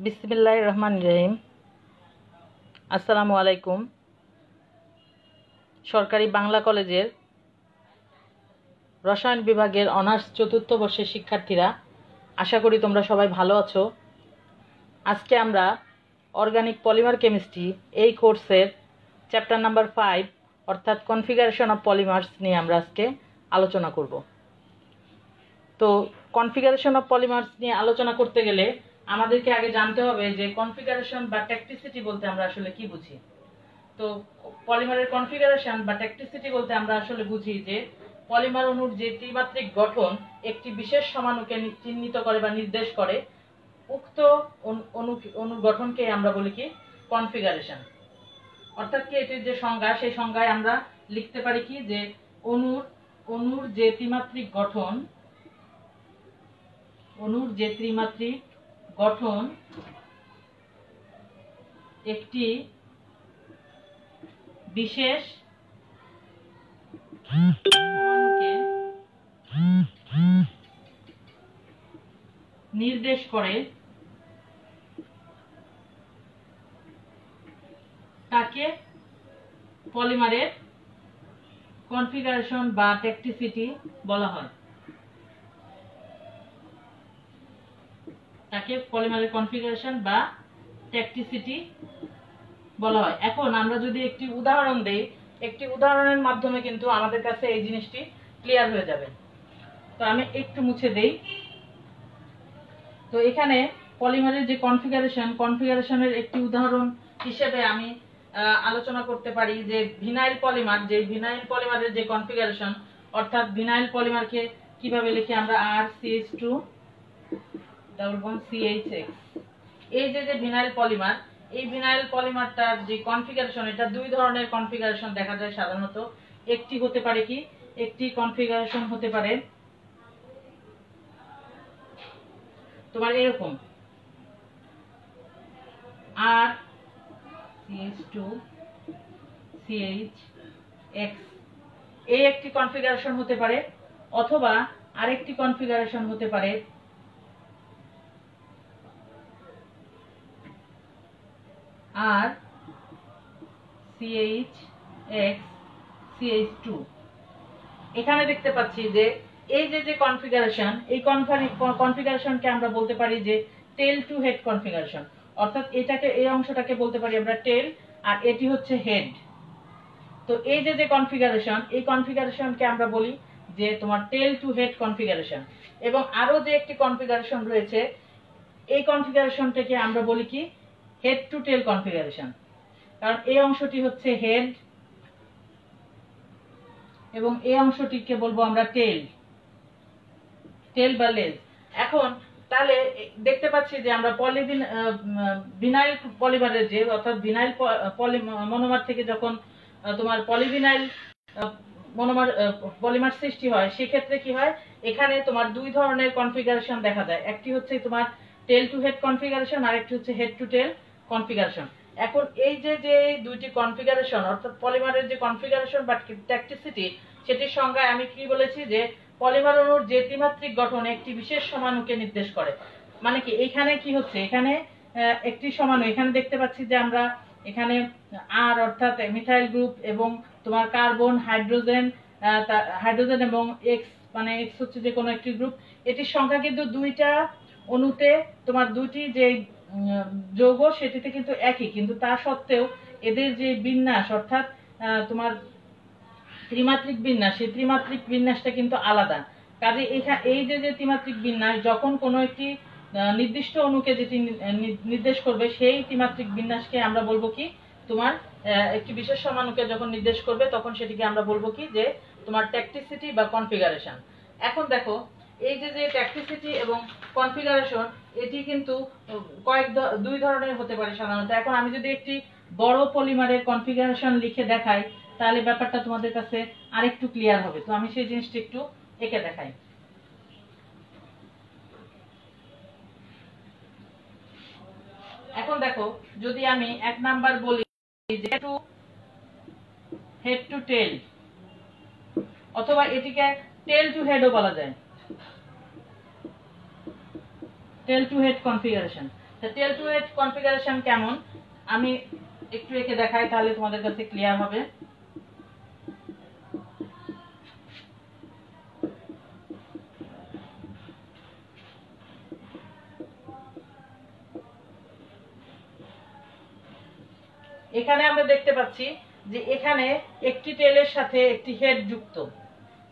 বিসমিল্লাহির রহমানির রহিম। আসসালামু আলাইকুম। সরকারি বাংলা কলেজের রসায়ন বিভাগের অনার্স চতুর্থ বর্ষের শিক্ষার্থীরা, আশা করি তোমরা সবাই ভালো আছো। আজকে আমরা অর্গানিক পলিমার কেমিস্ট্রি এই কোর্সের চ্যাপ্টার নাম্বার 5 অর্থাৎ কনফিগারেশন অফ পলিমার্স নিয়ে আমরা আজকে আলোচনা করব। তো কনফিগারেশন অফ পলিমার্স নিয়ে আলোচনা করতে গেলে আমাদেরকে আগে জানতে হবে যে কনফিগারেশন বা ট্যাকটিসিটি বলতে আমরা আসলে কি বুঝি। তো পলিমারের কনফিগারেশন বা ট্যাকটিসিটি বলতে আমরা আসলে বুঝি যে পলিমার অণুর যে ত্রিমাত্রিক গঠন একটি বিশেষ সমাণুকে চিহ্নিত করে বা নির্দেশ করে, উক্ত অণুর গঠনকে আমরা বলি কি কনফিগারেশন। অর্থাৎ কি এটির যে সংজ্ঞা, সেই সংজ্ঞায় আমরা লিখতে পারি কি যে অণুর যে ত্রিমাত্রিক গঠন একটি বিশেষ নির্দেশ করে তাকে পলিমারের কনফিগারেশন বা ট্যাকটিসিটি বলা হয়। এখন আমরা যদি একটি উদাহরণ দেই, একটি উদাহরণের মাধ্যমে কিন্তু আমাদের কাছে এই জিনিসটি ক্লিয়ার হয়ে যাবে। তো আমি একটু মুছে দেই। তো এখানে পলিমারের যে কনফিগারেশনের একটি উদাহরণ হিসেবে আমি আলোচনা করতে পারি যে ভিনাইল পলিমারের যে কনফিগারেশন, অর্থাৎ ভিনাইল পলিমারকে কিভাবে লিখি আমরা RCH2 ডাবল বন্ড CHX। এই যে ভিনাইল পলিমার, এই ভিনাইল পলিমারটার যে কনফিগারেশন, এটা দুই ধরনের কনফিগারেশন দেখা যায় সাধারণত। একটি হতে পারে কি, একটি কনফিগারেশন হতে পারে তোমার এরকম RCH2 CHX, এই একটি কনফিগারেশন হতে পারে, অথবা আরেকটি কনফিগারেশন হতে পারে RCHX CH2। এখানে দেখতে পাচ্ছি যে এই যে কনফিগারেশন, এই কনফিগারেশনকে আমরা বলতে পারি যে টেল টু হেড কনফিগারেশন। অর্থাৎ এই অংশটাকে বলতে পারি আমরা টেল, আর এটি হচ্ছে হেড। তো এই যে কনফিগারেশন, এই কনফিগারেশনকে আমরা বলি যে তোমার টেল টু হেড কনফিগারেশন। এবং আরো যে একটি কনফিগারেশন রয়েছে, এই কনফিগারেশনটাকে আমরা বলি কি হেড টু টেল কনফিগারেশন। কারণ এই অংশটি হচ্ছে হেড এবং এই অংশটিকে বলবো আমরা টেল বা লেজ। এখন তাহলে দেখতে পাচ্ছি যে আমরা ভিনাইল পলিমারের যে, অর্থাৎ ভিনাইল মনোমার থেকে যখন তোমার পলিভিনাইল পলিমার সৃষ্টি হয়, সেক্ষেত্রে কি হয়, এখানে তোমার দুই ধরনের কনফিগারেশন দেখা যায়। একটি হচ্ছে তোমার টেল টু হেড কনফিগারেশন, আর একটি হচ্ছে হেড টু টেল কনফিগারেশন। এখন এই যে দুইটি কনফিগারেশন, অর্থাৎ পলিমারের যে কনফিগারেশন বা ট্যাকটিসিটি, সেটির সংজ্ঞায় আমি কি বলেছি যে পলিমার অণুর যে ত্রিমাত্রিক গঠন একটি বিশেষ সমাণুকে নির্দেশ করে। মানে কি এখানে কি হচ্ছে, এখানে একটি সমাণু, এখানে দেখতে পাচ্ছি যে আমরা এখানে আর অর্থাৎ মিথাইল গ্রুপ এবং তোমার কার্বন, হাইড্রোজেন এবং এক্স, মানে এক্স হচ্ছে যে কোনো একটি গ্রুপ। এটির সংখ্যা কিন্তু দুইটা অণুতে, তোমার দুইটি যে যৌগ সেটিতে কিন্তু একই, কিন্তু তা সত্ত্বেও এদের যে বিন্যাস, অর্থাৎ তোমার ত্রিমাত্রিক বিন্যাস, সেই ত্রিমাত্রিক বিন্যাসটা কিন্তু আলাদা। কাজে এই যে ত্রিমাত্রিক বিন্যাস যখন কোনো একটি নির্দিষ্ট অণুকে যেটি নির্দেশ করবে, সেই ত্রিমাত্রিক বিন্যাসকে আমরা বলবো কি তোমার একটি বিশেষ সমাণুকে যখন নির্দেশ করবে, তখন সেটিকে আমরা বলবো কি যে তোমার ট্যাকটিসিটি বা কনফিগারেশন। এখন দেখো এই যে ট্যাকটিসিটি এবং কনফিগারেশন, এটি কিন্তু দুই ধরনের হতে পারে সাধারণত। এখন আমি যদি একটি বড় পলিমারের কনফিগারেশন লিখে দেখাই, তাহলে ব্যাপারটা তোমাদের কাছে আরেকটু ক্লিয়ার হবে। তো আমি সেই জিনিসটা একটু এঁকে দেখাই। এখন দেখো, যদি আমি 1 নাম্বার বলি যে হেড টু টেল, অথবা এটিকে টেল টু হেডও বলা যায়, tail to head configuration. Tail to head configuration কেমন আমি একটু এঁকে দেখাই, তাহলে তোমাদের কাছে ক্লিয়ার হবে। এখানে আমরা দেখতে পাচ্ছি যে এখানে একটি টেলের সাথে একটি হেড যুক্ত,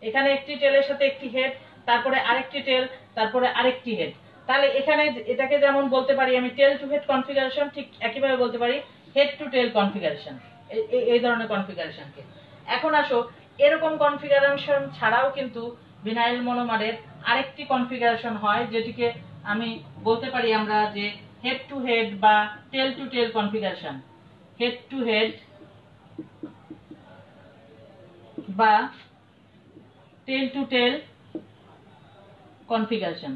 এখানে একটি টেলের সাথে একটি হেড, তারপরে আরেকটি টেল, তারপরে আরেকটি হেড। তাহলে এখানে এটাকে যেমন বলতে পারি আমি টেল টু হেড কনফিগারেশন, ঠিক একইভাবে বলতে পারি হেড টু টেল কনফিগারেশন, এই ধরনের কনফিগারেশনকে। এখন আসো, এরকম কনফিগারেশন ছাড়াও কিন্তু ভিনাইল মনোমারের আরেকটি কনফিগারেশন হয়, যেটিকে আমি বলতে পারি আমরা যে হেড টু হেড বা tail to tail configuration, head to head বা টেল টু টেল কনফিগারেশন।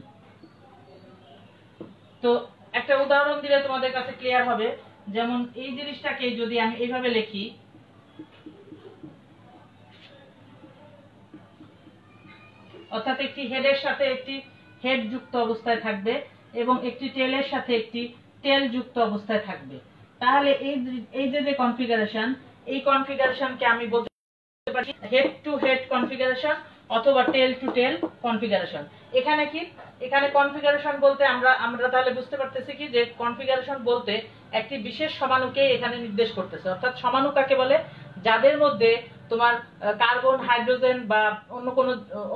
তো একটা উদাহরণ দিলে তোমাদের কাছে ক্লিয়ার হবে। যেমন এই জিনিসটাকে যদি আমি এইভাবে লিখি, অর্থাৎ একটি হেডের সাথে একটি হেড যুক্ত অবস্থায় থাকবে এবং একটি টেলের সাথে একটি টেল যুক্ত অবস্থায় থাকবে, তাহলে এই যে কনফিগারেশন, এই কনফিগারেশনকে আমি বলতে পারি হেড টু হেড কনফিগারেশন অথবা টেল টু টেল কনফিগারেশন। এখানে কি, এখানে কনফিগারেশন বলতে আমরা তাহলে বুঝতে পারতেছি কি যে কনফিগারেশন বলতে একটি বিশেষ সমাণুকে এখানে নির্দেশ করতেছে। অর্থাৎ সমাণু কাকে বলে? যাদের মধ্যে তোমার কার্বন, হাইড্রোজেন বা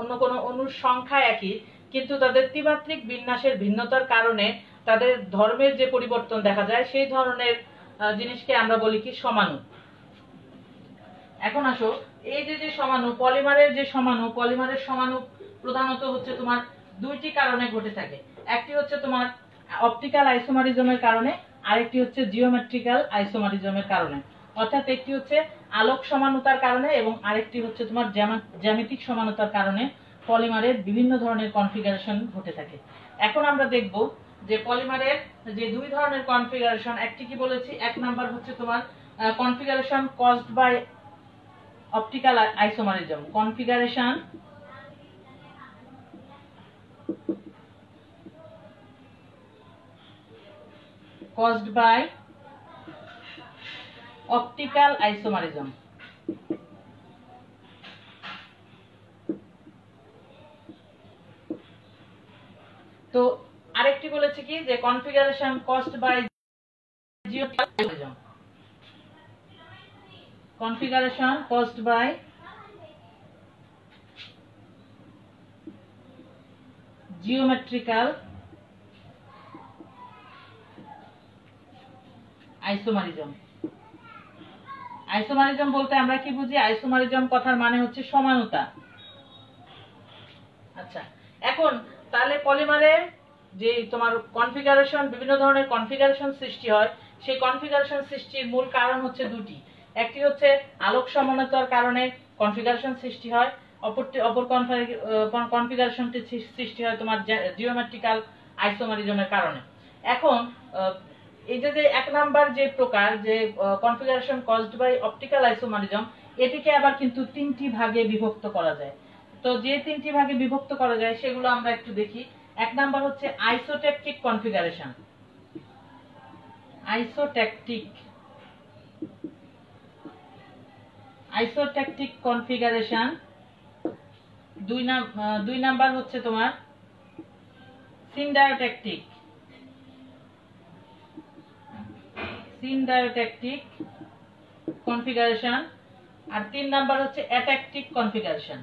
অন্য কোনো অণুর সংখ্যা একই, কিন্তু তাদের ত্রিমাত্রিক বিন্যাসের ভিন্নতার কারণে তাদের ধর্মের যে পরিবর্তন দেখা যায়, সেই ধরনের জিনিসকে আমরা বলি কি সমাণু। এখন আসো, এই যে সমাণু, পলিমারের সমাণু প্রধানত হচ্ছে তোমার দুইটি কারণে ঘটে থাকে। একটি হচ্ছে তোমার অপটিক্যাল আইসোমারিজমের কারণে, আরেকটি হচ্ছে জিওমেট্রিক্যাল আইসোমারিজমের কারণে। অর্থাৎ একটি হচ্ছে আলোক সমানুতার কারণে এবং আরেকটি হচ্ছে তোমার জ্যামিতিক সমানুতার কারণে পলিমারের বিভিন্ন ধরনের কনফিগারেশন ঘটে থাকে। এখন আমরা দেখব যে পলিমারের যে দুই ধরনের কনফিগারেশন, একটি কি বলেছি, এক নাম্বার হচ্ছে তোমার configuration caused by optical isomerism, configuration caused by optical isomerism। তো আরেকটি বলেছে কি যে configuration caused by geometrical, configuration caused by geometrical isomerism. Isomerism বলতে আমরা কি বুঝি? আইসোমারিজম কথার মানে হচ্ছে সমানুতা। আচ্ছা, এখন তাহলে পলিমারের যে তোমার কনফিগারেশন, বিভিন্ন ধরনের কনফিগারেশন সৃষ্টি হয়, সেই কনফিগারেশন সৃষ্টির মূল কারণ হচ্ছে দুটি। একটি হচ্ছে আলোক সমানুতার কারণে কনফিগারেশন সৃষ্টি হয়, অপর কনফিগারেশনটি সৃষ্টি হয় তোমার জিওমেট্রিক্যাল আইসোমারিজমের কারণে। এখন এই যে এক নাম্বার যে প্রকার যে configuration caused by optical isomerism, এটিকে আবার কিন্তু তিনটি ভাগে বিভক্ত করা যায়। তো যে তিনটি ভাগে বিভক্ত করা যায় সেগুলো আমরা একটু দেখি। এক নাম্বার হচ্ছে আইসোট্যাকটিক কনফিগারেশন, আইসোট্যাকটিক কনফিগারেশন। দুই নাম্বার হচ্ছে তোমার সিনডায়োট্যাকটিক কনফিগারেশন, আর তিন নাম্বার হচ্ছে অ্যাট্যাকটিক কনফিগারেশন।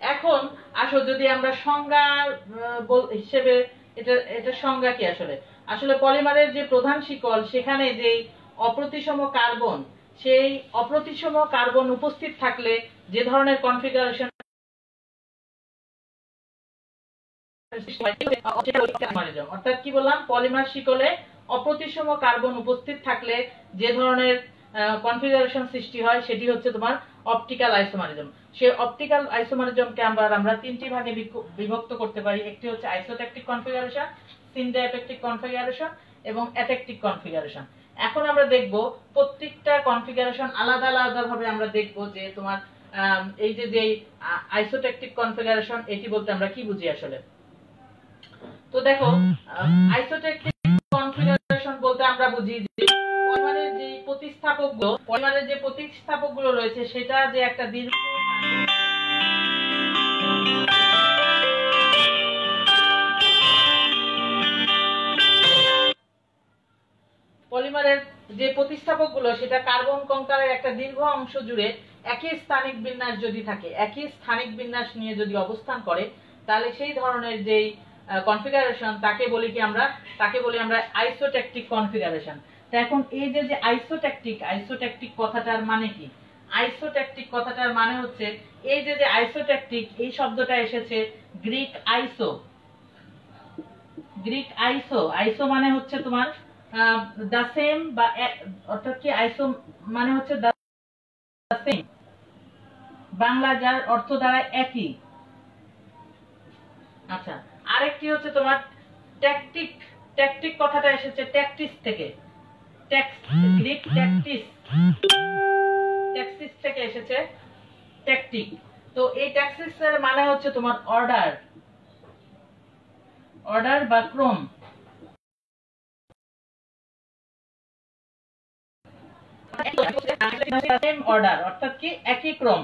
এখন আসো, যদি আমরা সংজ্ঞা হিসেবে এটা সংজ্ঞা কি আসলে পলিমারের যে প্রধান শিকল, সেখানে যে অপ্রতিসম কার্বন, সেই অপ্রতিসম কার্বন উপস্থিত থাকলে যে ধরনের কনফিগারেশন, অর্থাৎ কি বললাম, পলিমার শিকলে অপ্রতিসম কার্বন উপস্থিত থাকলে যে ধরনের কনফিগারেশন সৃষ্টি হয় সেটি হচ্ছে তোমার অপটিক্যাল আইসোমারিজম। সেই অপটিক্যাল আইসোমারিজমকে আমরা তিনটি ভাগে বিভক্ত করতে পারি। একটি হচ্ছে আইসোট্যাকটিক কনফিগারেশন, সিনডায়োট্যাকটিক কনফিগারেশন এবং অ্যাট্যাকটিক কনফিগারেশন। এখন আমরা দেখব প্রত্যেকটা কনফিগারেশন আলাদা আলাদা ভাবে আমরা দেখব যে তোমার এই যে আইসোট্যাকটিক কনফিগারেশন, এটি বলতে আমরা কি বুঝি আসলে। তো দেখো আইসোটেকটিক কনফিগারেশন বলতে আমরা বুঝি যে পলিমারের যে প্রতিস্থাপকগুলো রয়েছে সেটা যে একটা দীর্ঘ পলিমারের যে প্রতিস্থাপকগুলো সেটা কার্বন কঙ্কালের একটা দীর্ঘ অংশ জুড়ে একই স্থানিক বিন্যাস যদি থাকে, একই স্থানিক বিন্যাস নিয়ে যদি অবস্থান করে, তাহলে সেই ধরনের যেই কনফিগারেশন তাকে বলি আমরা আইসোটেকটিক কনফিগারেশন। তো এখন এই যে আইসোটেকটিক কথাটার মানে কি? আইসোটেকটিক কথাটার মানে হচ্ছে এই যে আইসোটেকটিক এই শব্দটা এসেছে গ্রিক আইসো মানে হচ্ছে তোমার দ্য সেম, বা অর্থাৎ কি আইসো মানে হচ্ছে দ্য সেম, বাংলা যার অর্থ দাঁড়ায় একই। আচ্ছা, আরেকটি হচ্ছে তোমার ট্যাকটিক কথাটা এসেছে ট্যাকটিস থেকে, গ্রিক ট্যাকটিস থেকে এসেছে ট্যাকটিক। তো এই ট্যাকটিস এর মানে হচ্ছে তোমার অর্ডার বা ক্রম। অর্ডার অর্থাৎ কি একই ক্রম।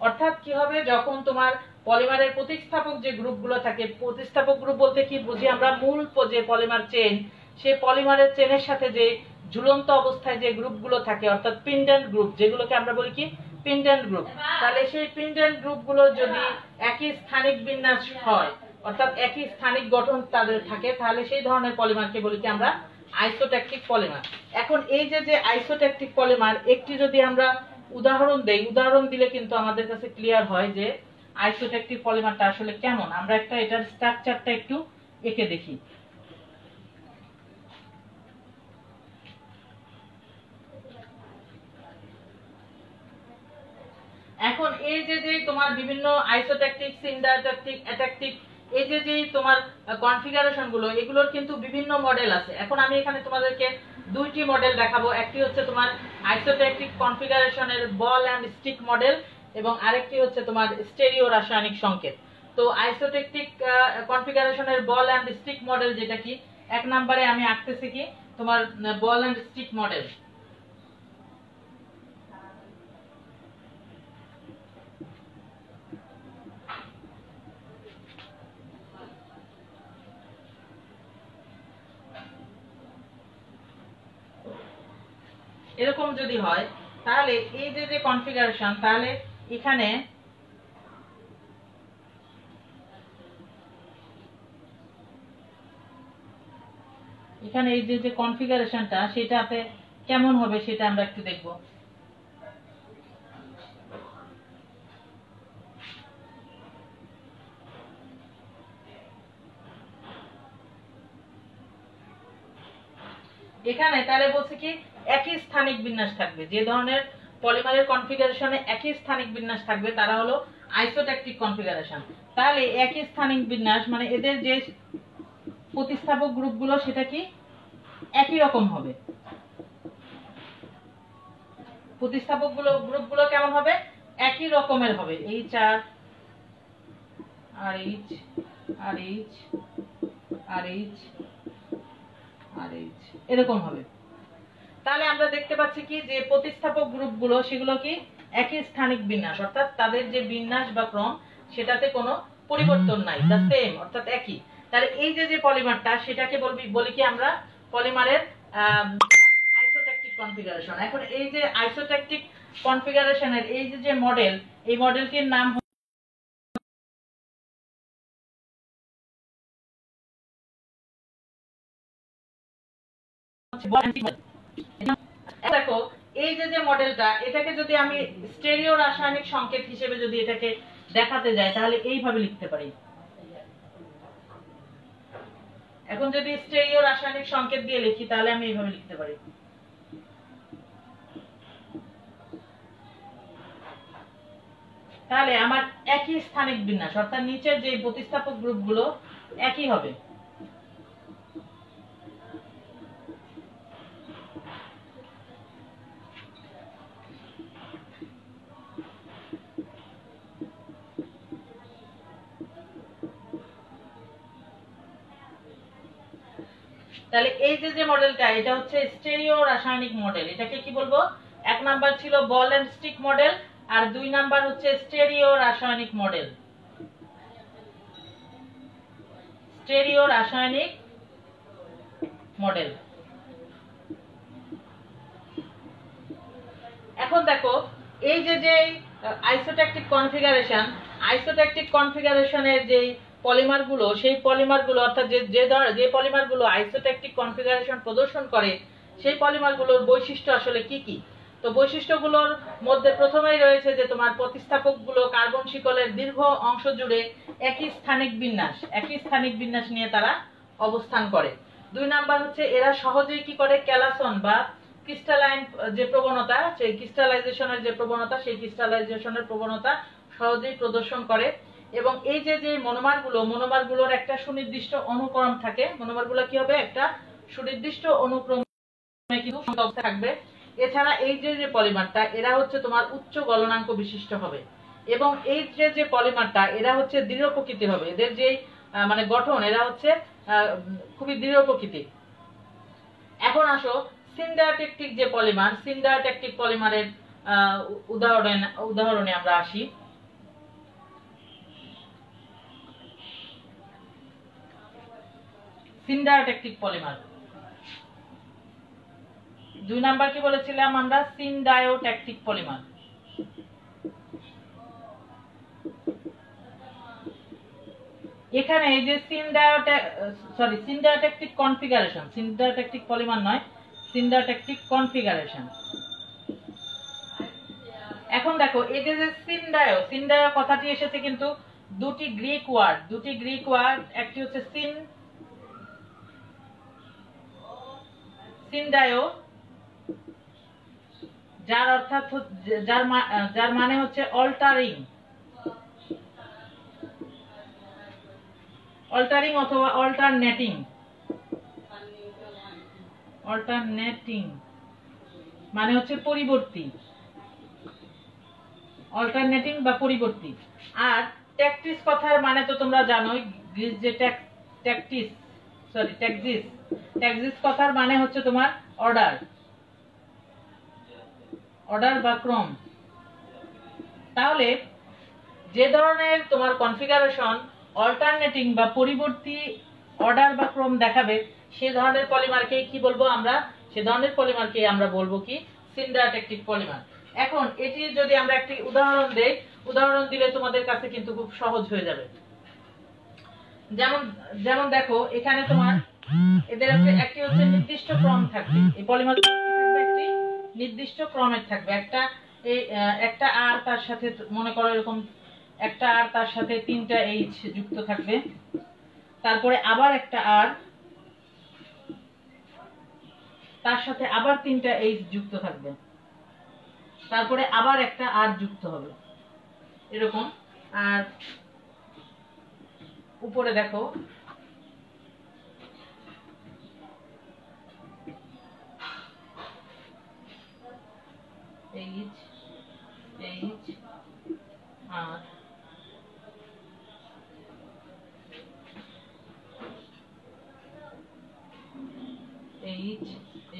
অর্থাৎ কি হবে, যখন তোমার পলিমারের প্রতিস্থাপক যে গ্রুপগুলো থাকে, প্রতিস্থাপক গ্রুপ বলতে কি বুঝি আমরা, মূল যে পলিমার চেইন, সেই পলিমারের চেনের সাথে যে ঝুলন্ত অবস্থায় যে গ্রুপগুলো থাকে অর্থাৎ পিন্ডেন্ট গ্রুপ, যেগুলোকে আমরা বলি কি পিন্ডেন্ট গ্রুপ। তাহলে সেই পিন্ডেন্ট গ্রুপগুলো যদি একই স্থানিক বিন্যাস হয় অর্থাৎ একই স্থানিক গঠন তাদের থাকে, তাহলে সেই ধরনের পলিমারকে বলি কি আমরা আইসোট্যাকটিক পলিমার। এখন এই যে আইসোট্যাকটিক পলিমার একটি যদি আমরা উদাহরণ দেই, উদাহরণ দিলে কিন্তু আমাদের কাছে ক্লিয়ার হয় যে আইসোট্যাকটিক পলিমারটা আসলে কেমন। আমরা এটার স্ট্রাকচারটা একটু এঁকে দেখি। এখন এই যে তোমার বিভিন্ন আইসোট্যাকটিক, সিন্ডারট্যাকটিক, অ্যাট্যাকটিক, এই যে তোমার কনফিগারেশন গুলো, এগুলোর কিন্তু বিভিন্ন মডেল আছে। এখন আমি এখানে তোমাদেরকে দুইটি মডেল দেখাবো। একটি হচ্ছে তোমার আইসোট্যাকটিক কনফিগারেশনের বল এন্ড স্টিক মডেল, এবং আরেকটি হচ্ছে তোমার স্টেরিও রাসায়নিক সংকেত। তো আইসোট্যাকটিক কনফিগারেশনের বল এন্ড স্টিক মডেল যেটা কি, এক নম্বরে আমি আঁকতেছি কি তোমার বল এন্ড স্টিক মডেল। এরকম যদি হয় তাহলে এই যে কনফিগারেশন, তাহলে এখানে এই যে কনফিগারেশনটা সেটাতে কেমন হবে সেটা আমরা একটু দেখব। এখানে তাহলে বলছে কি একই স্থানিক বিন্যাস থাকবে। যে ধরনের পলিমারের কনফিগারেশনে একই স্থানিক বিন্যাস থাকবে তারা হলো আইসোট্যাকটিক কনফিগারেশন। তাহলে একই স্থানিক বিন্যাস মানে এদের যে প্রতিস্থাপক গ্রুপগুলো সেটা কি একই রকম হবে। প্রতিস্থাপক গ্রুপগুলো কেমন হবে? একই রকমের হবে। এইচ আর আর H R H R H R H এরকম হবে। তাহলে আমরা দেখতে পাচ্ছি কি যে প্রতিস্থাপক গ্রুপগুলো সেগুলো কি একই স্থানিক বিন্যাস, অর্থাৎ তাদের যে বিন্যাস বা ক্রম সেটাতে কোনো পরিবর্তন নাই, দ্য সেম অর্থাৎ একই। তাহলে এই যে পলিমারটা সেটাকে বলি কি আমরা পলিমারের আইসোট্যাকটিক কনফিগারেশন। এখন এই যে আইসোট্যাকটিক কনফিগারেশনের এই যে মডেল, এই মডেলটির নাম দেখো এই যে মডেলটা, এটাকে যদি আমি স্টেরিও রাসায়নিক সংকেত হিসেবে যদি এটাকে দেখাতে যাই তাহলে এইভাবে লিখতে পারি। এখন যদি স্টেরিও রাসায়নিক সংকেত দিয়ে লিখি তাহলে আমি এইভাবে লিখতে পারি। তাহলে আমার একই স্থানিক বিন্যাস অর্থাৎ নিচের যে প্রতিস্থাপক গ্রুপগুলো একই হবে। তাহলে এই যে যে মডেলটা, এটা হচ্ছে স্টেরিও রাসায়নিক মডেল। এটাকে কি বলবো? এক নাম্বার ছিল বল এন্ড স্টিক মডেল, আর দুই নাম্বার হচ্ছে স্টেরিও রাসায়নিক মডেল। স্টেরিও রাসায়নিক মডেল। এখন দেখো এই যে যে আইসোট্যাকটিক কনফিগারেশন, আইসোট্যাকটিক কনফিগারেশনের যে পলিমার গুলো, সেই পলিমার গুলো অর্থাৎ যে পলিমার গুলো আইসোট্যাকটিক কনফিগারেশন প্রদর্শন করে, সেই পলিমার গুলোর বৈশিষ্ট্য আসলে কি কি? তো বৈশিষ্ট্যগুলোর মধ্যে প্রথমেই রয়েছে যে তোমার প্রতিস্থাপক গুলো কার্বন শিকলের দীর্ঘ অংশ জুড়ে একই স্থানিক বিন্যাস নিয়ে তারা অবস্থান করে। দুই নাম্বার হচ্ছে এরা সহজেই কি করে, ক্যালাসন বা ক্রিস্টালাইন যে প্রবণতা, সেই ক্রিস্টালাইজেশনের যে প্রবণতা, সেই ক্রিস্টালাইজেশনের প্রবণতা সহজেই প্রদর্শন করে। এবং এই যে যে মনোমারগুলোর একটা সুনির্দিষ্ট অনুক্রম থাকে। মনোমারগুলো কি হবে? একটা সুনির্দিষ্ট অনুক্রমে কিন্তু থাকবে। এছাড়া এই যে যে পলিমারটা, এরা হচ্ছে তোমার উচ্চ গলনাঙ্ক বিশিষ্ট হবে। এবং এই যে যে পলিমারটা, এরা হচ্ছে দৃঢ় প্রকৃতির হবে। এদের যে মানে গঠন, এরা হচ্ছে খুবই দৃঢ় প্রকৃতির। এখন আসো সিনডারটেকটিক যে পলিমার, সিনডারটেকটিক পলিমারের উদাহরণে আমরা আসি। সিনডারটেকটিক পলিমার। দুই নাম্বার কি বলেছিলাম আমরা? সিনডায়োট্যাকটিক পলিমার। এখানে এই যে সিনডায়োট্যাকটিক কনফিগারেশন, সিনডায়োট্যাকটিক পলিমার নয়, সিনডায়োট্যাকটিক কনফিগারেশন। এখন দেখো এই যে সিনডায়ো কথাটি এসেছে কিন্তু দুটি গ্রিক ওয়ার্ড, একটি হচ্ছে সিনডায়ো, যার অর্থাৎ যার মানে হচ্ছে অল্টারিং অথবা অল্টারনেটিং মানে হচ্ছে পরিবর্তী, অল্টারনেটিং বা পরিবর্তী। আর ট্যাকটিস কথার মানে তো তোমরা জানোই, গ্রিস যে ট্যাকজিস কথার মানে হচ্ছে তোমার অর্ডার বা ক্রম। তাহলে যে ধরনের তোমার কনফিগারেশন অল্টারনেটিং বা পরিবর্তী অর্ডার বা ক্রম দেখাবে, সে ধরনের পলিমারকেই কি বলবো আমরা? সে ধরনের পলিমারকেই আমরা বলবো কি? সিনডারটেকটিক পলিমার। এখন এটি যদি আমরা একটি উদাহরণ দিলে তোমাদের কাছে কিন্তু খুব সহজ হয়ে যাবে। যেমন দেখো এখানে তোমার এদের একটি হচ্ছে নির্দিষ্ট ক্রম থাকবে। এই পলিমার একটি নির্দিষ্ট ক্রমের থাকবে। একটা আর তার সাথে মনে করো এরকম একটা আর তার সাথে 3টা এইচ যুক্ত থাকবে। তারপরে আবার একটা আর, তার সাথে আবার 3টা এইচ যুক্ত থাকবে। তারপরে আবার একটা আর যুক্ত হবে এরকম। আর উপরে দেখো এইচ আর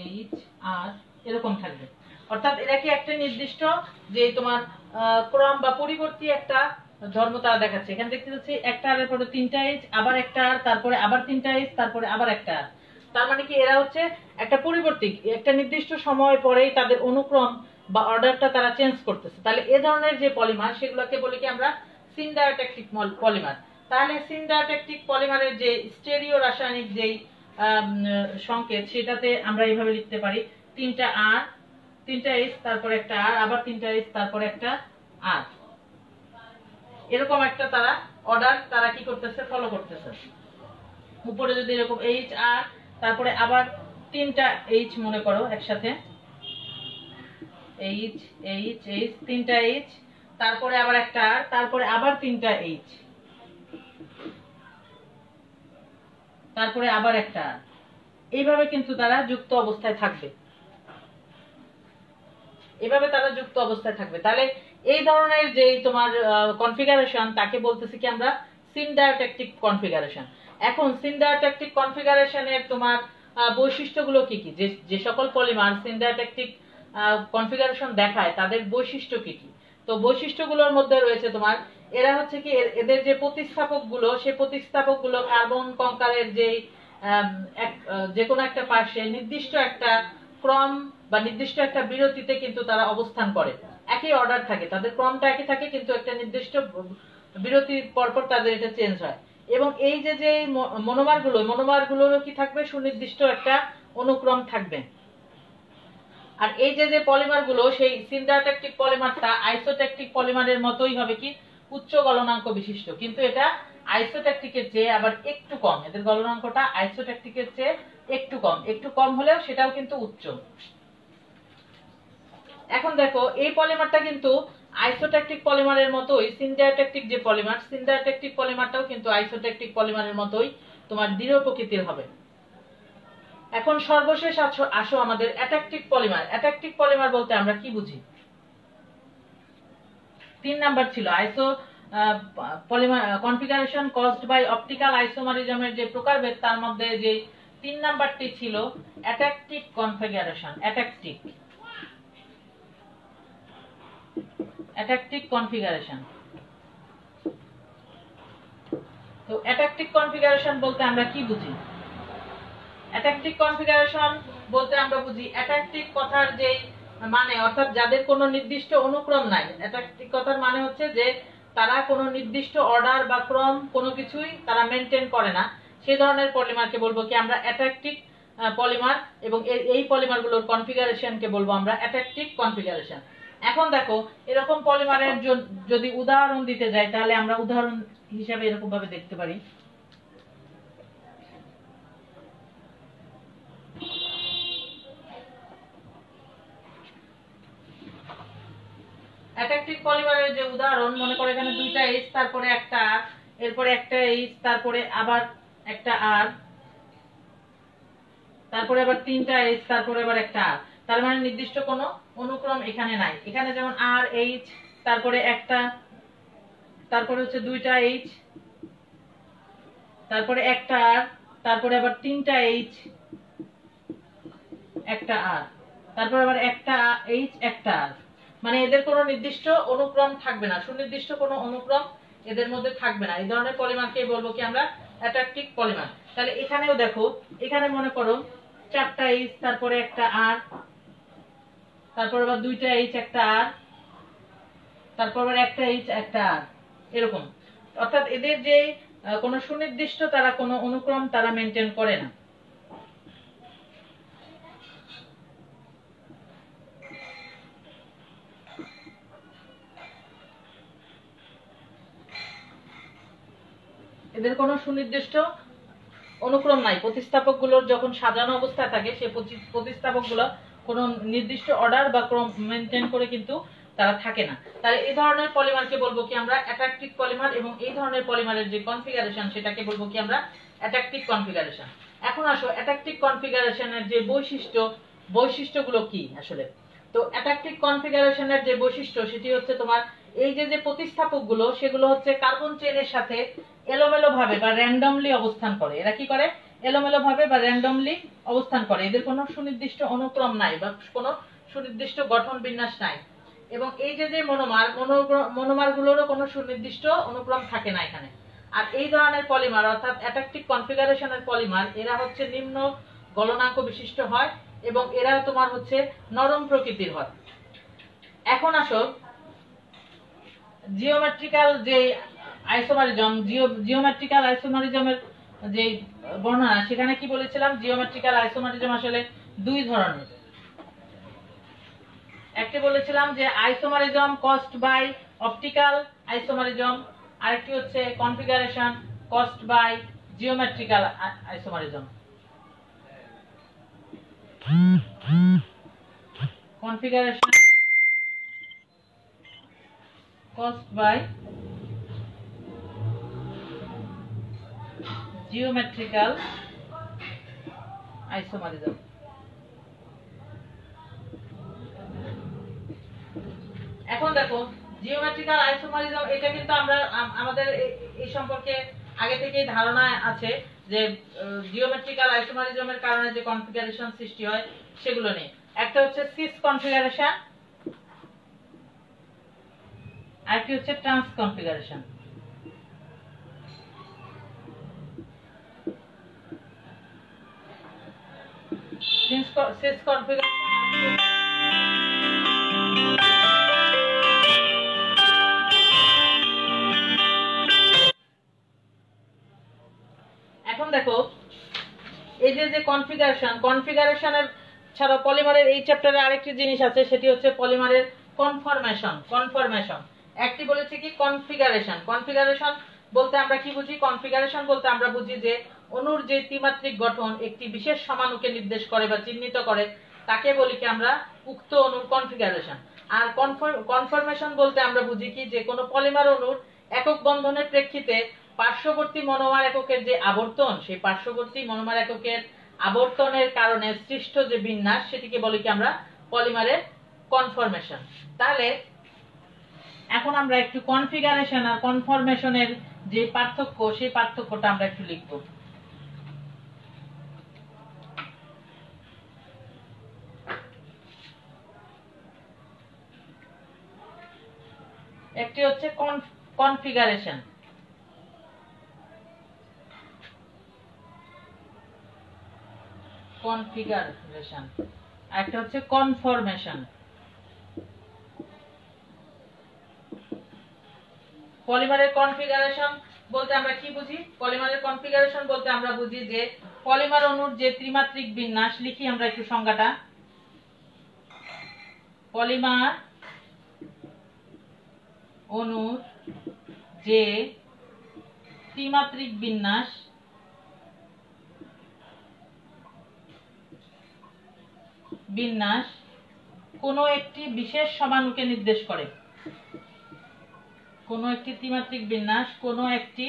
এইচ আর এরকম থাকবে। অর্থাৎ এরা কি একটা নির্দিষ্ট যে তোমার ক্রম বা পরিবর্তী একটা ধর্ম তারা দেখাচ্ছে। এখানে দেখতে পাচ্ছি একটা আর এর পরে 3টা এইচ, আবার একটা আর, তারপরে আবার 3টা এইচ, তারপরে আবার একটা আর। তার মানে কি এরা হচ্ছে একটা পরিবর্তী, একটা নির্দিষ্ট সময় পরেই তাদের অনুক্রম বা অর্ডারটা তারা চেঞ্জ করতেছে। তাহলে এ ধরনের যে পলিমার, সেগুলোকে বলি কি আমরা? সিনডায়োট্যাকটিক পলিমার। তাহলে সিনডায়োট্যাকটিক পলিমারের যে স্টেরিও রাসায়নিক যেই সংকেত, সেটাতে আমরা এইভাবে লিখতে পারি 3টা আর, 3টা এইচ, তারপরে একটা আর, আবার 3টা এইচ, তারপরে একটা আর। এরকম একটা তারা অর্ডার তারা কি করতেছে? ফলো করতেছে। উপরে যদি এরকম এইচ আর, তারপরে আবার 3টা এইচ মনে করো একসাথে, এইচ 3টা এইচ, তারপরে আবার একটা আর, তারপরে আবার 3টা এইচ, তারপরে আবার একটা আর। এইভাবে কিন্তু তারা যুক্ত অবস্থায় থাকবে। তাহলে এই ধরনের যে তোমার কনফিগারেশন, তাকে বলতেছি কি আমরা? সিনডায়োট্যাকটিক কনফিগারেশন। এখন সিনডায়োট্যাকটিক কনফিগারেশনের তোমার বৈশিষ্ট্যগুলো কি কি, যে সকল পলিমার সিনডাইএলেকট্রিক কনফিগারেশন দেখায় তাদের বৈশিষ্ট্য কি কি। তো বৈশিষ্ট্যগুলোর মধ্যে রয়েছে তোমার, এরা হচ্ছে কি এদের যে প্রতিস্থাপক গুলো, সেই প্রতিস্থাপক গুলো কার্বন কঙ্কালের যে কোনো একটা পাশে নির্দিষ্ট একটা ক্রম বা নির্দিষ্ট একটা বিরতিতে কিন্তু তারা অবস্থান করে। একই অর্ডার থাকে, তাদের ক্রমটা একই থাকে, কিন্তু একটা নির্দিষ্ট বিরতির পরপর তাদের এটা চেঞ্জ হয়। এবং এই যে মনোমার গুলোরও কি থাকবে, সুনির্দিষ্ট একটা অনুক্রম থাকবে। আর এই যে পলিমার গুলো, সেই সিনডাইএলেকট্রিক পলিমারটা আইসোট্যাকটিক পলিমারের মতোই হবে কি উচ্চ গলনাঙ্ক বিশিষ্ট, কিন্তু এটা আইসোট্যাকটিকের চেয়ে আবার একটু কম। এদের গলনাঙ্কটা আইসোট্যাকটিকের চেয়ে একটু কম হলেও সেটাও কিন্তু উচ্চ। এখন দেখো এই পলিমারটা কিন্তু আইসোট্যাকটিক পলিমারের মতোই সিনডাইএলেকট্রিক যে পলিমার, সিনডাইএলেকট্রিক পলিমারটাও কিন্তু আইসোট্যাকটিক পলিমারের মতোই তোমার দৃঢ় প্রকৃতির হবে। এখন সর্বশেষ আসো আমাদের অ্যাট্যাকটিক পলিমার। অ্যাট্যাকটিক পলিমার বলতে আমরা কি বুঝি? 3 নাম্বার ছিল iso polymer configuration caused by optical আইসোমারিজমের যে প্রকারভেদ, তার মধ্যে যে 3 নাম্বারটি ছিল অ্যাট্যাকটিক কনফিগারেশন। অ্যাট্যাকটিক কনফিগারেশন। তো অ্যাট্যাকটিক কনফিগারেশন বলতে আমরা কি বুঝি? অ্যাট্যাকটিক কনফিগারেশন বলতে আমরা বুঝি অ্যাট্যাকটিক কথার যে মানে, অর্থাৎ যাদের কোনো নির্দিষ্ট অনুক্রম নাই। অ্যাট্যাকটিক কথার মানে হচ্ছে যে তারা কোনো নির্দিষ্ট অর্ডার বা ক্রম কোনো কিছুই তারা মেনটেন করে না, সেই ধরনের পলিমারকে বলবো কি আমরা অ্যাট্যাকটিক পলিমার। এবং এই পলিমারগুলোর কনফিগারেশনকে বলবো আমরা অ্যাট্যাকটিক কনফিগারেশন। এখন দেখো এরকম পলিমারের যদি উদাহরণ দিতে যাই, তাহলে আমরা উদাহরণ হিসাবে এরকম ভাবে দেখতে পারি। অ্যাট্যাকটিভ পলিমারের যে উদাহরণ, মনে করো এখানে দুইটা এইচ, তারপরে একটা আর, এরপরে একটা এইচ, তারপরে আবার একটা আর, তারপরে আবার তিনটা এইচ, তারপরে আবার একটা আর। তার মানে নির্দিষ্ট কোনো অনুক্রম এখানে নাই। এখানে যেমন আর এইচ, তারপরে একটা, তারপরে হচ্ছে দুইটা এইচ, তারপরে একটা আর, তারপরে আবার তিনটা এইচ, একটা আর, তারপরে আবার একটা এইচ, একটা আর। মানে এদের কোনো নির্দিষ্ট অনুক্রম থাকবে না, সুনির্দিষ্ট কোনো অনুক্রম এদের মধ্যে থাকবে না। এই ধরনের পলিমারকে বলবো কি আমরা অ্যাট্যাকটিক পলিমার। তাহলে এখানেও দেখো, এখানে মনে করো চারটা এইচ, তারপরে একটা আর, তারপর আবার দুইটা এইচ, একটা আর, তারপর আবার একটা এইচ, একটা আর, এরকম। অর্থাৎ এদের যে কোনো সুনির্দিষ্ট তারা কোনো অনুক্রম তারা মেনটেন করে না। এদের কোনো সুনির্দিষ্ট অনুক্রম নাই। প্রতিস্থাপকগুলোর যখন সাজানো অবস্থায় থাকে, সেই প্রতিস্থাপকগুলো কোনো নির্দিষ্ট অর্ডার বা ক্রম মেনটেন করে কিন্তু তারা থাকে না। তাহলে এই ধরনের পলিমারকে বলবো কি আমরা অ্যাট্যাকটিক পলিমার, এবং এই ধরনের পলিমারের যে কনফিগারেশন সেটাকে বলবো কি আমরা অ্যাট্যাকটিক কনফিগারেশন। এখন আসো অ্যাট্যাকটিক কনফিগারেশনের যে বৈশিষ্ট্যগুলো কি আসলে। তো অ্যাট্যাকটিক কনফিগারেশনের যে বৈশিষ্ট্য, সেটি হচ্ছে তোমার এই যে প্রতিস্থাপকগুলো, সেগুলো হচ্ছে কার্বন চেইনের সাথে এলোমেলো ভাবে বা র্যান্ডমলি অবস্থান করে। এরা কি করে? এলোমেলো ভাবে বা র্যান্ডমলি অবস্থান করে। এদের কোনো সুনির্দিষ্ট অনুক্রম নাই বা কোনো সুনির্দিষ্ট গঠন বিন্যাস নাই। এবং এই যে মনোমার গুলোরও কোনো সুনির্দিষ্ট অনুক্রম থাকে না এখানে। আর এই ধরনের পলিমার, অর্থাৎ অ্যাট্যাকটিক কনফিগারেশনের পলিমার, এরা হচ্ছে নিম্ন গলনাঙ্ক বিশিষ্ট হয় এবং এরা তোমার হচ্ছে নরম প্রকৃতির হয়। এখন আসো জিওমেট্রিক্যাল যে আইসোমারিজম, জিওমেট্রিক্যাল আইসোমারিজমের যে বর্ণনা, সেখানে কি বলেছিলাম? জিওমেট্রিক্যাল আইসোমারিজম আসলে দুই ধরনের। একটি বলেছিলাম যে isomerism caused by optical isomerism, আরেকটি হচ্ছে configuration caused by geometrical isomerism. Configuration caused by geometrical isomerism। এখন দেখো জিওমেট্রিক্যাল আইসোমারিজম, এটা কিন্তু আমরা আমাদের এই সম্পর্কে আগে থেকেই ধারণা আছে যে জিওমেট্রিক্যাল আইসোমারিজমের কারণে যে কনফিগারেশন সৃষ্টি হয় সেগুলো নিয়ে। একটা হচ্ছে সিস কনফিগারেশন, আরেকটি হচ্ছে ট্রান্স কনফিগারেশন। সিস কনফিগারেশন এখন দেখো এই যে কনফিগারেশনের ছাড়া পলিমারের এই চ্যাপ্টারে আরেকটি জিনিস আছে, সেটি হচ্ছে পলিমারের কনফরমেশন। একটি বলেছে কি কনফিগারেশন বলতে আমরা কি বুঝি? কনফিগারেশন বলতে আমরা বুঝি যে অণুর যে ত্রিমাত্রিক গঠন একটি বিশেষ সমাণুকে নির্দেশ করে বা চিহ্নিত করে, তাকে বলি কি আমরা উক্ত অণুর কনফিগারেশন। আর কনফরমেশন বলতে আমরা বুঝি কি যে কোনো পলিমার অণুর একক বন্ধনের প্রেক্ষিতে পার্শ্ববর্তী মনোমার এককের যে আবর্তন, সেই পার্শ্ববর্তী মনোমার এককের আবর্তনের কারণে সৃষ্ট যে বিন্যাস, সেটিকে বলি কি আমরা পলিমারের কনফরমেশন। তাহলে এখন আমরা একটু কনফিগারেশন আর কনফরমেশনের যে পার্থক্য, সেই পার্থক্যটা আমরা একটু লিখব। একটি হচ্ছে কনফিগারেশন, একটা হচ্ছে কনফরমেশন। পলিমারের কনফিগারেশন বলতে আমরা কি বুঝি? পলিমারের কনফিগারেশন বলতে আমরা বুঝি যে পলিমার অণুর যে ত্রিমাত্রিক বিন্যাস, লিখি আমরা একটু সংজ্ঞাটা। পলিমার অণুর যে ত্রিমাত্রিক বিন্যাস কোনো একটি বিশেষ সমাণুকে নির্দেশ করে। কোনো একটি ত্রিমাত্রিক বিন্যাস কোনো একটি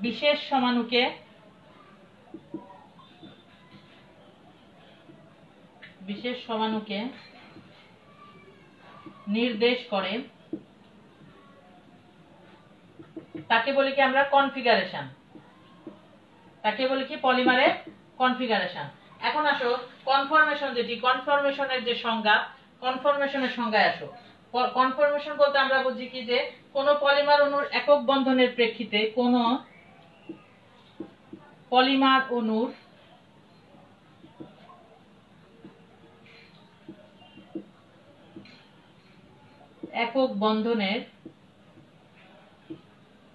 বিশেষ সমাণুকে নির্দেশ করে, তাকে বলি কি আমরা কনফিগারেশন, তাকে বলি কি পলিমারের কনফিগারেশন। এখন আসো কনফরমেশন, যেটি কনফরমেশনের যে সংজ্ঞা, কনফরমেশনের সংজ্ঞায় আসো। কনফরমেশন বলতে আমরা বুঝি কি যে কোন পলিমার অণুর একক বন্ধনের প্রেক্ষিতে কোন পলিমার অণুর একক বন্ধনের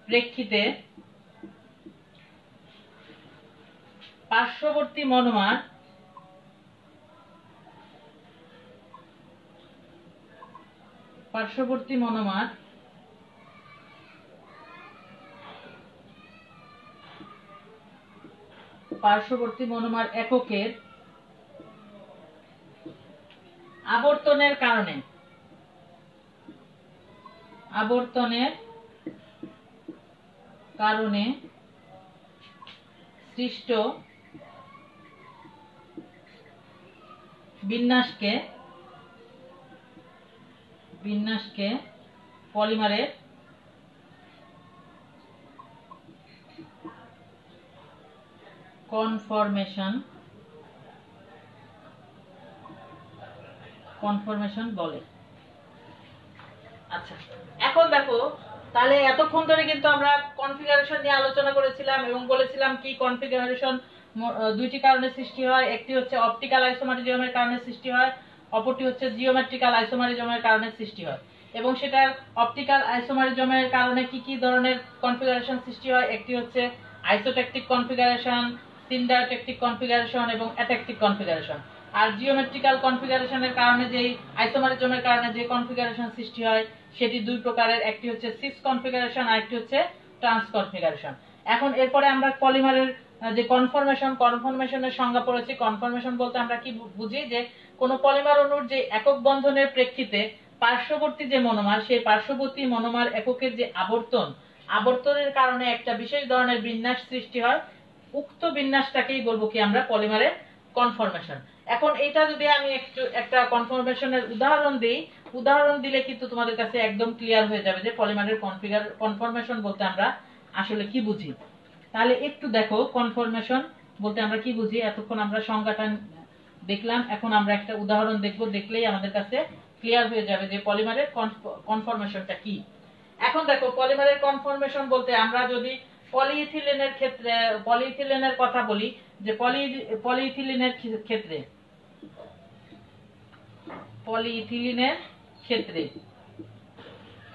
প্রেক্ষিতে পার্শ্ববর্তী মনোমার এককের আবর্তনের কারণে সৃষ্ট বিন্যাসকে পলিমারের কনফরমেশন বলে। আচ্ছা, এখন দেখো তাহলে এতক্ষণ ধরে কিন্তু আমরা কনফিগারেশন নিয়ে আলোচনা করেছিলাম এবং বলেছিলাম কি কনফিগারেশন দুইটি কারণে সৃষ্টি হয়। একটি হচ্ছে অপটিক্যাল আইসোমারিজমের কারণে সৃষ্টি হয়, অপরটি হচ্ছে জিওমেট্রিক্যাল আইসোমারিজমের কারণে সৃষ্টি হয়। এবং সেটার অপটিক্যাল আইসোমারিজমের কারণে কি কি ধরনের কনফিগারেশন সৃষ্টি হয়? একটি হচ্ছে আইসোটেকটিক কনফিগারেশন, সিনডায়োটেকটিক কনফিগারেশন এবং অ্যাটেকটিক কনফিগারেশন। আর জিওমেট্রিক্যাল কনফিগারেশনের কারণে যেই আইসোমারিজমের কারণে যে কনফিগারেশন সৃষ্টি হয় সেটি দুই প্রকারের, একটি হচ্ছে সিস কনফিগারেশন আর একটি হচ্ছে ট্রান্স কনফিগারেশন। এখন এরপরে আমরা পলিমারের যে কনফরমেশনের সংজ্ঞা পড়েছি। কনফরমেশন বলতে আমরা কি বুঝি যে কোন পলিমার অণুর যে একক বন্ধনের প্রেক্ষিতে পার্শ্ববর্তী যে মনোমার, সেই পার্শ্ববর্তী মনোমার এককের যে আবর্তনের কারণে একটা বিশেষ ধরনের বিন্যাস সৃষ্টি হয়, উক্ত বিন্যাসটাকেই বলবো কি আমরা পলিমারের কনফরমেশন। এখন এটা যদি আমি একটা কনফরমেশনের উদাহরণ দিলে কিন্তু তোমাদের কাছে একদম ক্লিয়ার হয়ে যাবে যে পলিমারের কনফরমেশন বলতে আমরা আসলে কি বুঝি। তাহলে একটু দেখো, কনফরমেশন বলতে আমরা কি বুঝি। এতক্ষণ আমরা সংজ্ঞাটা দেখলাম, এখন আমরা একটা উদাহরণ দেখব, দেখলেই আমাদের কাছে ক্লিয়ার হয়ে যাবে যে পলিমারের কনফরমেশনটা কি। এখন দেখো, পলিমারের কনফরমেশন বলতে আমরা যদি পলিইথিলিনের ক্ষেত্রে পলিইথিলিনের কথা বলি, যে পলিইথিলিনের ক্ষেত্রে পলিইথিলিনের ক্ষেত্রে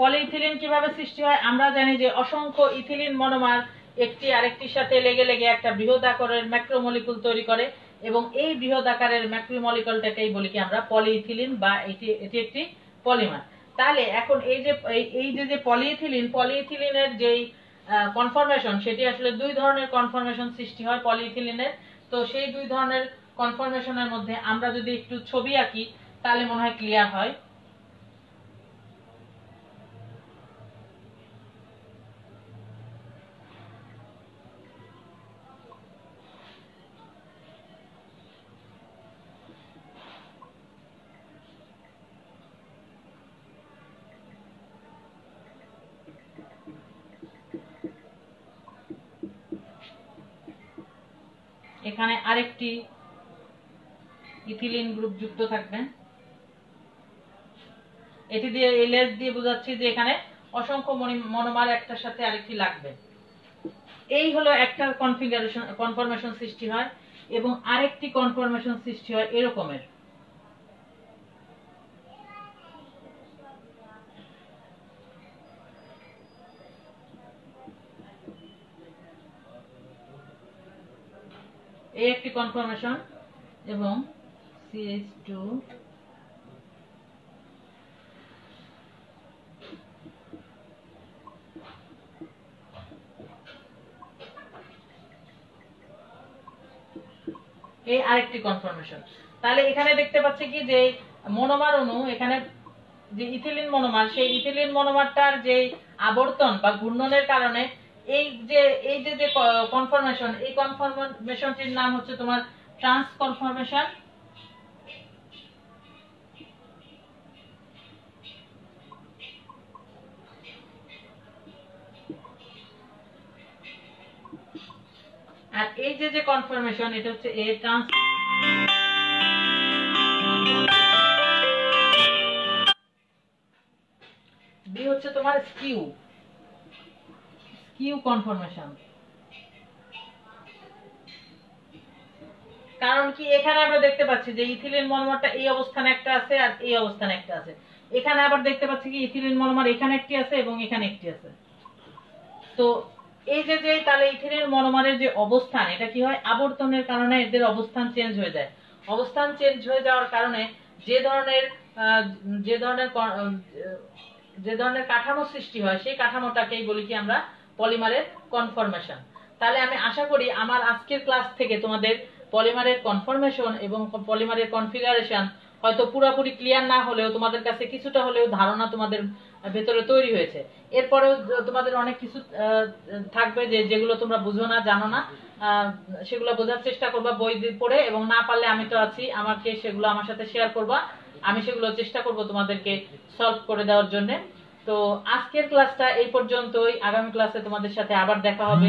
পলিইথিলিন কিভাবে সৃষ্টি হয়। আমরা জানি যে অসংখ্য ইথিলিন মনোমার একটি আরেকটির সাথে লেগে লেগে একটা বৃহৎ আকারের ম্যাক্রোমলিকুল তৈরি করে, এবং এই বৃহৎ আকারের ম্যাক্রোমলিকুলটাকেই বলি কি আমরা পলিইথিলিন, বা এটি একটি পলিমার। তাহলে এখন এই যে পলিইথিলিনের যেই কনফরমেশন, সেটি আসলে দুই ধরনের কনফরমেশন সৃষ্টি হয় পলিইথিলিনের। তো সেই দুই ধরনের কনফরমেশনের মধ্যে আমরা যদি একটু ছবি আঁকি তাহলে মনে হয় ক্লিয়ার হয়। এখানে আরেকটি ইথিলিন গ্রুপ যুক্ত থাকবে। এটি দিয়ে এই লেজ দিয়ে বোঝাচ্ছি যে এখানে অসংখ্য মনোমার একটার সাথে আরেকটি লাগবে। এই হলো একটা কনফরমেশন সৃষ্টি হয়, এবং আরেকটি কনফরমেশন সৃষ্টি হয় এরকমের। এই একটি কনফরমেশন, এবং CH2 এই আরেকটি কনফরমেশন। তাহলে এখানে দেখতে পাচ্ছি কি যে মনোমার অণু, এখানে যে ইথিলিন মনোমার, সেই ইথিলিন মনোমারটার যে আবর্তন বা ঘূর্ণনের কারণে এই যে কনফরমেশন, এই কনফরমেশনটির নাম হচ্ছে তোমার ট্রান্স কনফরমেশন। আর এই যে কনফরমেশন, এটা হচ্ছে এ ট্রান্স। বি হচ্ছে তোমার স্কিউ কনফরমেশন। কারণ কি, এখানে আমরা দেখতে পাচ্ছি যে ইথিলিন মনোমারটা এই অবস্থানে একটা আছে আর এই অবস্থানে একটা আছে। এখানে আবার দেখতে পাচ্ছি কি ইথিলিন মনোমার এখানে একটি আছে এবং এখানে একটি আছে। তো এই যে তাহলে ইথিলিন মনোমারের যে অবস্থান, এটা কি হয়, আবর্তনের কারণে এদের অবস্থান চেঞ্জ হয়ে যায়। অবস্থান চেঞ্জ হয়ে যাওয়ার কারণে যে ধরনের কাঠামো সৃষ্টি হয়, সেই কাঠামোটাকেই বলি কি আমরা পলিমারের কনফরমেশন। তাহলে আমি আশা করি আমার আজকের ক্লাস থেকে তোমাদের পলিমারের কনফরমেশন এবং পলিমারের কনফিগারেশন হয়তো পুরোপুরি ক্লিয়ার না হলেও তোমাদের কাছে কিছুটা হলেও ধারণা তোমাদের ভেতরে তৈরি হয়েছে। এরপরেও তোমাদের অনেক কিছু থাকবে যেগুলো তোমরা বুঝো না, জানো না, সেগুলো বোঝার চেষ্টা করবা বই পড়ে, এবং না পারলে আমি তো আছি, আমাকে সেগুলো আমার সাথে শেয়ার করবা, আমি সেগুলো চেষ্টা করব তোমাদেরকে সলভ করে দেওয়ার জন্য। তো আজকের ক্লাসটা এই পর্যন্তই। আগামী ক্লাসে তোমাদের সাথে আবার দেখা হবে।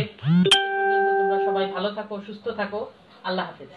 তোমরা সবাই ভালো থাকো, সুস্থ থাকো। আল্লাহ হাফেজ।